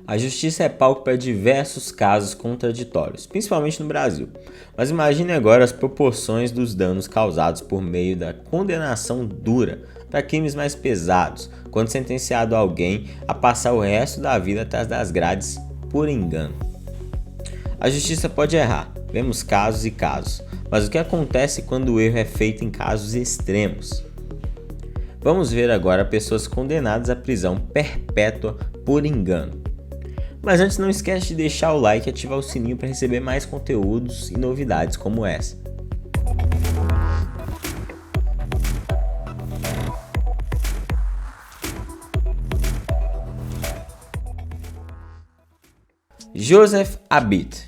A justiça é palco para diversos casos contraditórios, principalmente no Brasil. Mas imagine agora as proporções dos danos causados por meio da condenação dura para crimes mais pesados, quando sentenciado alguém a passar o resto da vida atrás das grades por engano. A justiça pode errar, vemos casos e casos, mas o que acontece quando o erro é feito em casos extremos? Vamos ver agora pessoas condenadas à prisão perpétua por engano. Mas antes, não esquece de deixar o like e ativar o sininho para receber mais conteúdos e novidades como essa. Joseph Abit.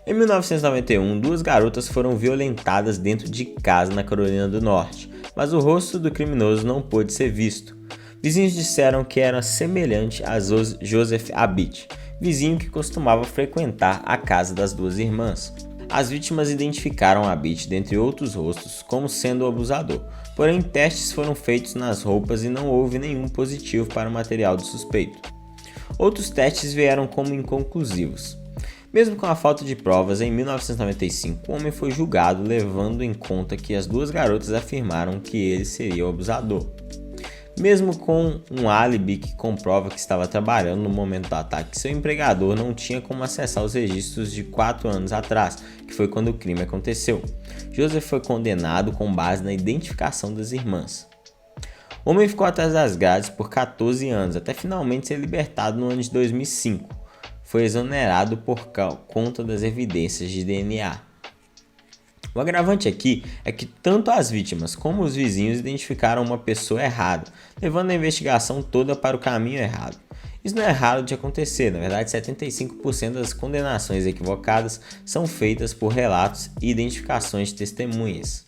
Em 1991, duas garotas foram violentadas dentro de casa na Carolina do Norte, mas o rosto do criminoso não pôde ser visto. Vizinhos disseram que era semelhante a Joseph Abit, vizinho que costumava frequentar a casa das duas irmãs. As vítimas identificaram Abit, dentre outros rostos, como sendo o abusador, porém testes foram feitos nas roupas e não houve nenhum positivo para o material do suspeito. Outros testes vieram como inconclusivos. Mesmo com a falta de provas, em 1995, o homem foi julgado, levando em conta que as duas garotas afirmaram que ele seria o abusador. Mesmo com um álibi que comprova que estava trabalhando no momento do ataque, seu empregador não tinha como acessar os registros de 4 anos atrás, que foi quando o crime aconteceu. Joseph foi condenado com base na identificação das irmãs. O homem ficou atrás das grades por 14 anos, até finalmente ser libertado no ano de 2005. Foi exonerado por conta das evidências de DNA. O agravante aqui é que tanto as vítimas como os vizinhos identificaram uma pessoa errada, levando a investigação toda para o caminho errado. Isso não é raro de acontecer, na verdade 75% das condenações equivocadas são feitas por relatos e identificações de testemunhas.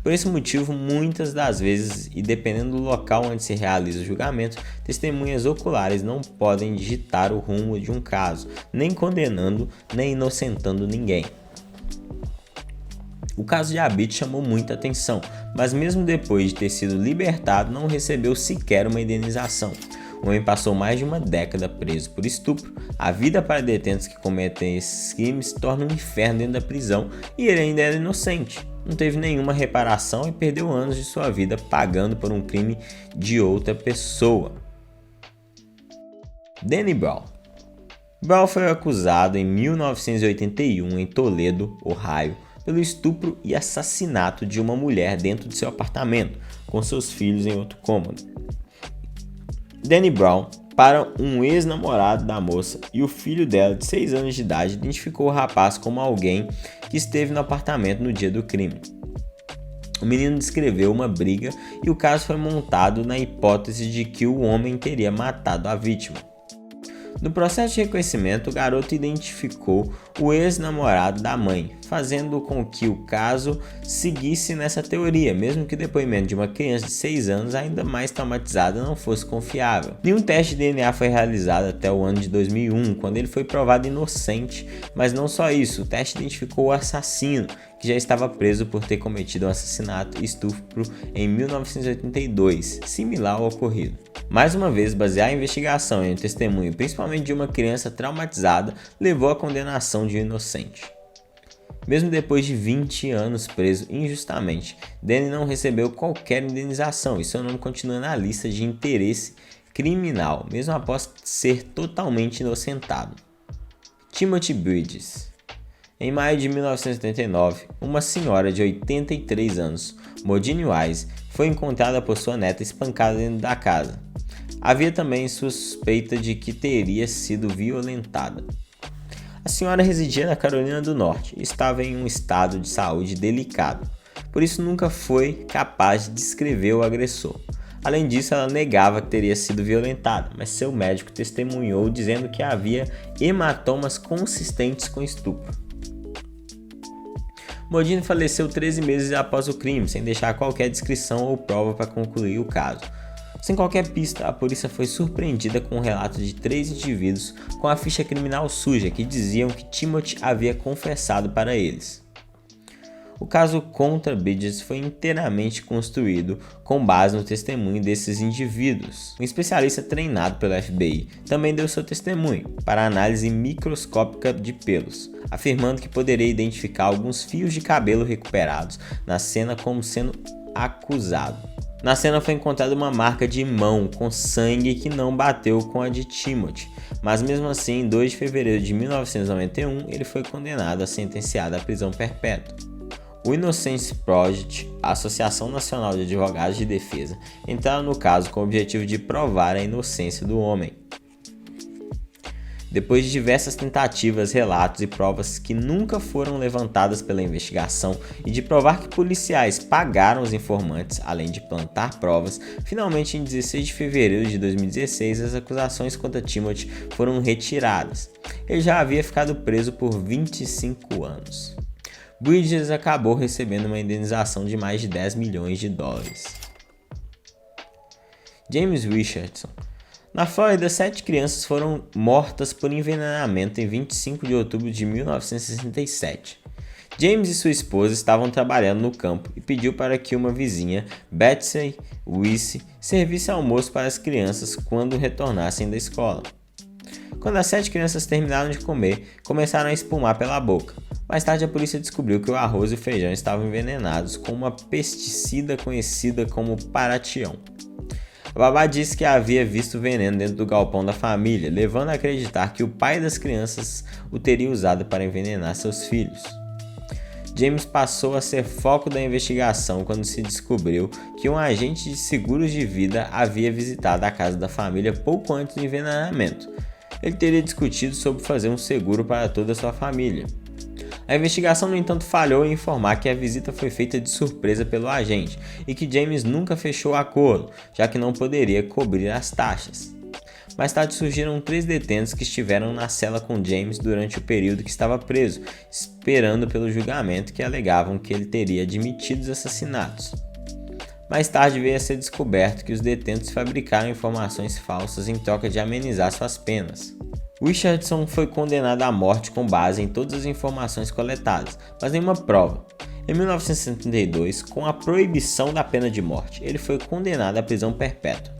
Por esse motivo, muitas das vezes, e dependendo do local onde se realiza o julgamento, testemunhas oculares não podem digitar o rumo de um caso, nem condenando nem inocentando ninguém. O caso de Abit chamou muita atenção, mas mesmo depois de ter sido libertado, não recebeu sequer uma indenização. O homem passou mais de uma década preso por estupro. A vida para detentos que cometem esses crimes se torna um inferno dentro da prisão e ele ainda era inocente. Não teve nenhuma reparação e perdeu anos de sua vida pagando por um crime de outra pessoa. Danny Brown. Brown foi acusado em 1981 em Toledo, Ohio, pelo estupro e assassinato de uma mulher dentro de seu apartamento, com seus filhos em outro cômodo. Danny Brown, para um ex-namorado da moça e o filho dela de 6 anos de idade, identificou o rapaz como alguém que esteve no apartamento no dia do crime. O menino descreveu uma briga e o caso foi montado na hipótese de que o homem teria matado a vítima. No processo de reconhecimento, o garoto identificou o ex-namorado da mãe, fazendo com que o caso seguisse nessa teoria, mesmo que o depoimento de uma criança de 6 anos ainda mais traumatizada não fosse confiável. Nenhum teste de DNA foi realizado até o ano de 2001, quando ele foi provado inocente, mas não só isso, o teste identificou o assassino, que já estava preso por ter cometido um assassinato e estupro em 1982, similar ao ocorrido. Mais uma vez, basear a investigação em um testemunho, principalmente de uma criança traumatizada, levou à condenação de um inocente. Mesmo depois de 20 anos preso injustamente, Danny não recebeu qualquer indenização e seu nome continua na lista de interesse criminal, mesmo após ser totalmente inocentado. Timothy Bridges. Em maio de 1979, uma senhora de 83 anos, Modine Wise, foi encontrada por sua neta espancada dentro da casa. Havia também suspeita de que teria sido violentada. A senhora residia na Carolina do Norte e estava em um estado de saúde delicado, por isso nunca foi capaz de descrever o agressor. Além disso, ela negava que teria sido violentada, mas seu médico testemunhou dizendo que havia hematomas consistentes com estupro. Modine faleceu 13 meses após o crime, sem deixar qualquer descrição ou prova para concluir o caso. Sem qualquer pista, a polícia foi surpreendida com o relato de 3 indivíduos com a ficha criminal suja que diziam que Timothy havia confessado para eles. O caso contra Bridges foi inteiramente construído com base no testemunho desses indivíduos. Um especialista treinado pelo FBI também deu seu testemunho para análise microscópica de pelos, afirmando que poderia identificar alguns fios de cabelo recuperados na cena como sendo acusado. Na cena foi encontrada uma marca de mão com sangue que não bateu com a de Timothy, mas mesmo assim, em 2 de fevereiro de 1991, ele foi condenado a sentenciado à prisão perpétua. O Innocence Project, a Associação Nacional de Advogados de Defesa, entraram no caso com o objetivo de provar a inocência do homem. Depois de diversas tentativas, relatos e provas que nunca foram levantadas pela investigação e de provar que policiais pagaram os informantes, além de plantar provas, finalmente em 16 de fevereiro de 2016 as acusações contra Timothy foram retiradas. Ele já havia ficado preso por 25 anos. Bridges acabou recebendo uma indenização de mais de 10 milhões de dólares. James Richardson. Na Flórida, 7 crianças foram mortas por envenenamento em 25 de outubro de 1967. James e sua esposa estavam trabalhando no campo e pediu para que uma vizinha, Betsy Wisse, servisse almoço para as crianças quando retornassem da escola. Quando as 7 crianças terminaram de comer, começaram a espumar pela boca. Mais tarde, a polícia descobriu que o arroz e o feijão estavam envenenados com uma pesticida conhecida como paratião. A babá disse que havia visto veneno dentro do galpão da família, levando a acreditar que o pai das crianças o teria usado para envenenar seus filhos. James passou a ser foco da investigação quando se descobriu que um agente de seguros de vida havia visitado a casa da família pouco antes do envenenamento. Ele teria discutido sobre fazer um seguro para toda a sua família. A investigação, no entanto, falhou em informar que a visita foi feita de surpresa pelo agente e que James nunca fechou o acordo, já que não poderia cobrir as taxas. Mais tarde surgiram 3 detentos que estiveram na cela com James durante o período que estava preso, esperando pelo julgamento, que alegavam que ele teria admitido os assassinatos. Mais tarde veio a ser descoberto que os detentos fabricaram informações falsas em troca de amenizar suas penas. Richardson foi condenado à morte com base em todas as informações coletadas, mas nenhuma prova. Em 1972, com a proibição da pena de morte, ele foi condenado à prisão perpétua.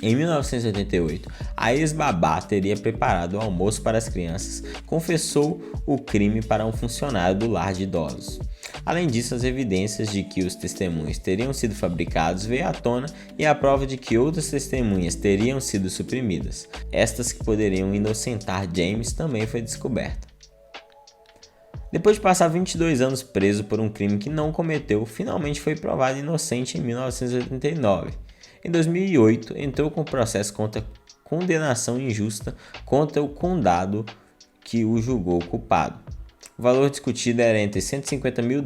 Em 1988, a ex-babá teria preparado o almoço para as crianças, confessou o crime para um funcionário do lar de idosos. Além disso, as evidências de que os testemunhos teriam sido fabricados veio à tona e a prova de que outras testemunhas teriam sido suprimidas. Estas que poderiam inocentar James também foi descoberta. Depois de passar 22 anos preso por um crime que não cometeu, finalmente foi provado inocente em 1989. Em 2008, entrou com processo contra condenação injusta contra o condado que o julgou culpado. O valor discutido era entre $150 mil,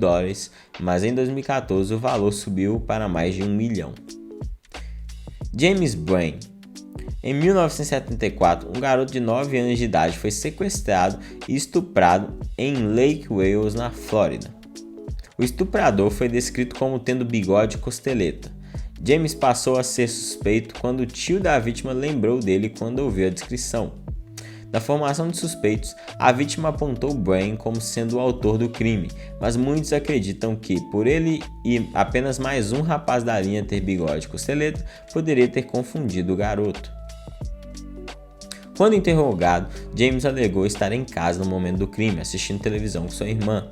mas em 2014 o valor subiu para mais de $1 milhão. James Brain. Em 1974, um garoto de 9 anos de idade foi sequestrado e estuprado em Lake Wales, na Flórida. O estuprador foi descrito como tendo bigode e costeleta. James passou a ser suspeito quando o tio da vítima lembrou dele quando ouviu a descrição. Na formação de suspeitos, a vítima apontou Brain como sendo o autor do crime, mas muitos acreditam que, por ele e apenas mais um rapaz da linha ter bigode e costeleta, poderia ter confundido o garoto. Quando interrogado, James alegou estar em casa no momento do crime, assistindo televisão com sua irmã.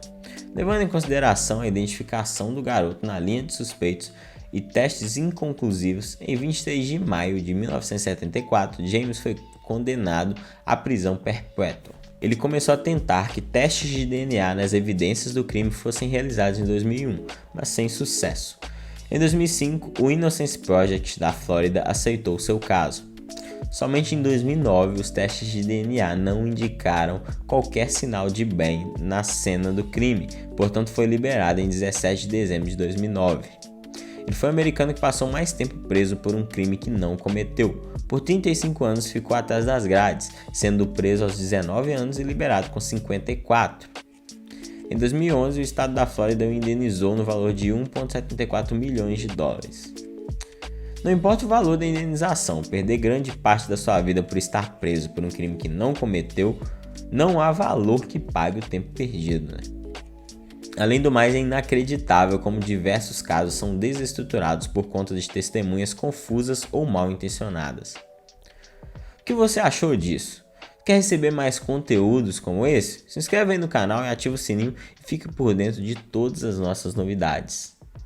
Levando em consideração a identificação do garoto na linha de suspeitos e testes inconclusivos, em 23 de maio de 1974, James foi condenado à prisão perpétua. Ele começou a tentar que testes de DNA nas evidências do crime fossem realizados em 2001, mas sem sucesso. Em 2005, o Innocence Project da Flórida aceitou seu caso. Somente em 2009, os testes de DNA não indicaram qualquer sinal de bem na cena do crime, portanto foi liberado em 17 de dezembro de 2009. Ele foi o americano que passou mais tempo preso por um crime que não cometeu. Por 35 anos ficou atrás das grades, sendo preso aos 19 anos e liberado com 54. Em 2011, o estado da Flórida o indenizou no valor de $1,74 milhões. Não importa o valor da indenização, perder grande parte da sua vida por estar preso por um crime que não cometeu, não há valor que pague o tempo perdido, Além do mais, é inacreditável como diversos casos são desestruturados por conta de testemunhas confusas ou mal intencionadas. O que você achou disso? Quer receber mais conteúdos como esse? Se inscreve aí no canal e ativa o sininho e fique por dentro de todas as nossas novidades.